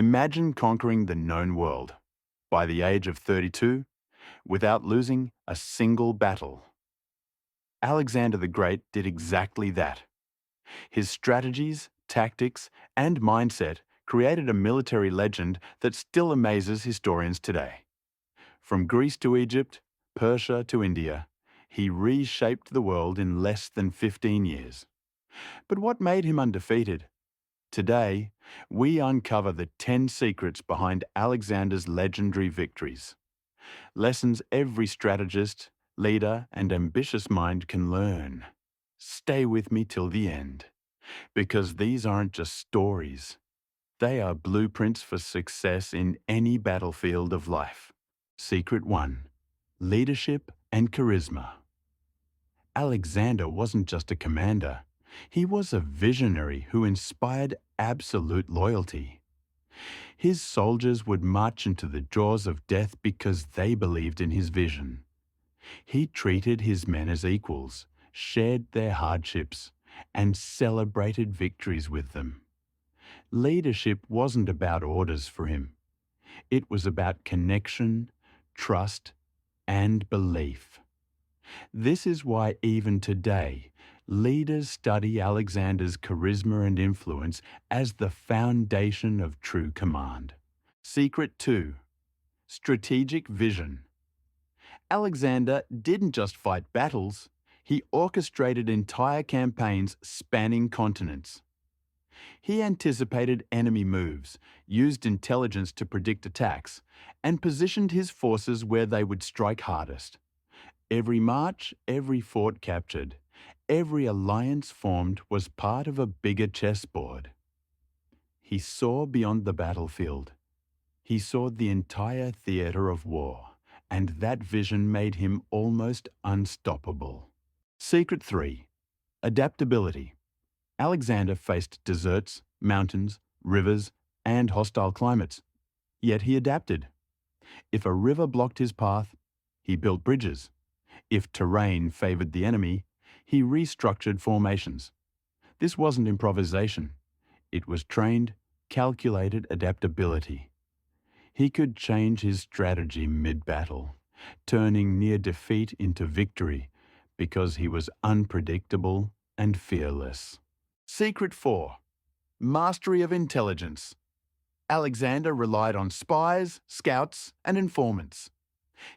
Imagine conquering the known world by the age of 32 without losing a single battle. Alexander the Great did exactly that. His strategies, tactics, and mindset created a military legend that still amazes historians today. From Greece to Egypt, Persia to India, he reshaped the world in less than 15 years. But what made him undefeated? Today, we uncover the 10 secrets behind Alexander's legendary victories. Lessons every strategist, leader, and ambitious mind can learn. Stay with me till the end, because these aren't just stories. They are blueprints for success in any battlefield of life. Secret 1. Leadership and charisma. Alexander wasn't just a commander. He was a visionary who inspired absolute loyalty. His soldiers would march into the jaws of death because they believed in his vision. He treated his men as equals, shared their hardships, and celebrated victories with them. Leadership wasn't about orders for him. It was about connection, trust, and belief. This is why even today, leaders study Alexander's charisma and influence as the foundation of true command. Secret 2. Strategic vision. Alexander didn't just fight battles, he orchestrated entire campaigns spanning continents. He anticipated enemy moves, used intelligence to predict attacks, and positioned his forces where they would strike hardest. Every march, every fort captured, every alliance formed was part of a bigger chessboard. He saw beyond the battlefield. He saw the entire theatre of war, and that vision made him almost unstoppable. Secret 3. Adaptability. Alexander faced deserts, mountains, rivers, and hostile climates. Yet he adapted. If a river blocked his path, he built bridges. If terrain favored the enemy, he restructured formations. This wasn't improvisation. It was trained, calculated adaptability. He could change his strategy mid-battle, turning near defeat into victory because he was unpredictable and fearless. Secret 4. Mastery of intelligence. Alexander relied on spies, scouts, and informants.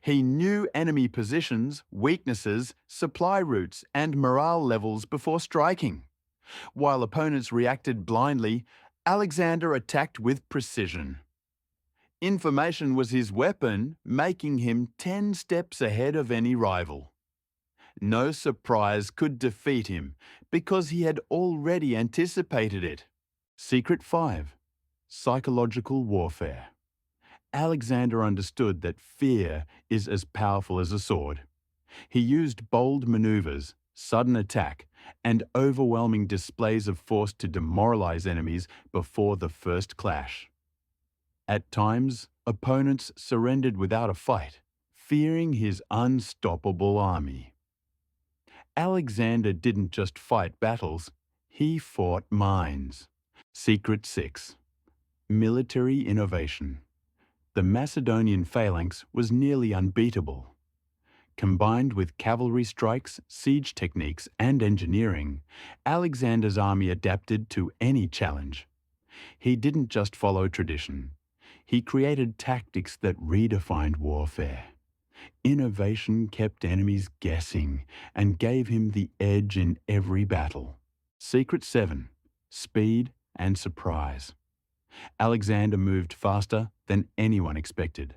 He knew enemy positions, weaknesses, supply routes, and morale levels before striking. While opponents reacted blindly, Alexander attacked with precision. Information was his weapon, making him 10 steps ahead of any rival. No surprise could defeat him because he had already anticipated it. Secret 5. Psychological warfare. Alexander understood that fear is as powerful as a sword. He used bold maneuvers, sudden attack, and overwhelming displays of force to demoralize enemies before the first clash. At times, opponents surrendered without a fight, fearing his unstoppable army. Alexander didn't just fight battles, he fought minds. Secret 6. Military innovation. The Macedonian phalanx was nearly unbeatable. Combined with cavalry strikes, siege techniques, and engineering, Alexander's army adapted to any challenge. He didn't just follow tradition. He created tactics that redefined warfare. Innovation kept enemies guessing and gave him the edge in every battle. Secret 7. Speed and surprise. Alexander moved faster than anyone expected.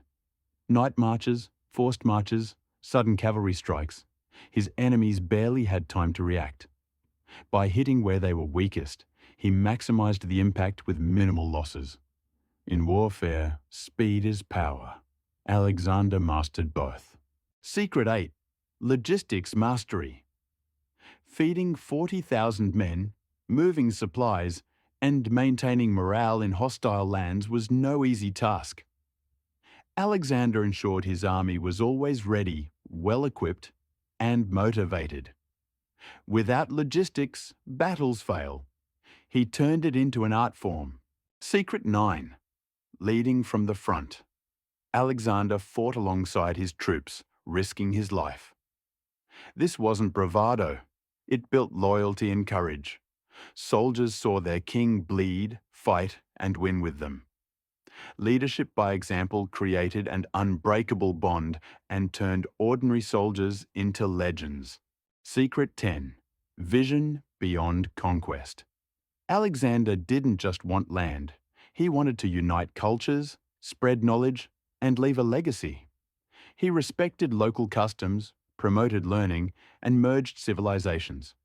Night marches, forced marches, sudden cavalry strikes. His enemies barely had time to react. By hitting where they were weakest, he maximized the impact with minimal losses. In warfare, speed is power. Alexander mastered both. Secret 8. Logistics mastery. Feeding 40,000 men, moving supplies, and maintaining morale in hostile lands was no easy task. Alexander ensured his army was always ready, well-equipped, and motivated. Without logistics, battles fail. He turned it into an art form. Secret 9. leading from the front. Alexander fought alongside his troops, risking his life. This wasn't bravado. It built loyalty and courage. Soldiers saw their king bleed, fight, and win with them. Leadership by example created an unbreakable bond and turned ordinary soldiers into legends. Secret 10. Vision beyond conquest. Alexander didn't just want land. He wanted to unite cultures, spread knowledge, and leave a legacy. He respected local customs, promoted learning, and merged civilizations.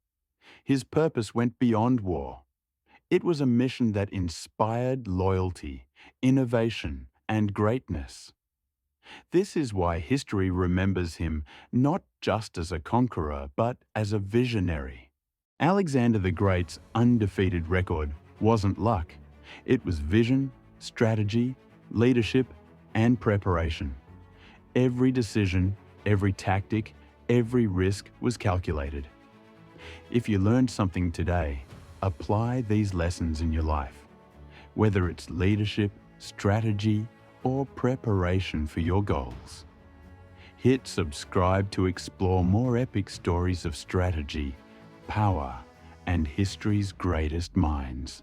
His purpose went beyond war. It was a mission that inspired loyalty, innovation, and greatness. This is why history remembers him not just as a conqueror, but as a visionary. Alexander the Great's undefeated record wasn't luck. It was vision, strategy, leadership, and preparation. Every decision, every tactic, every risk was calculated. If you learned something today, apply these lessons in your life. Whether it's leadership, strategy, or preparation for your goals. Hit subscribe to explore more epic stories of strategy, power, and history's greatest minds.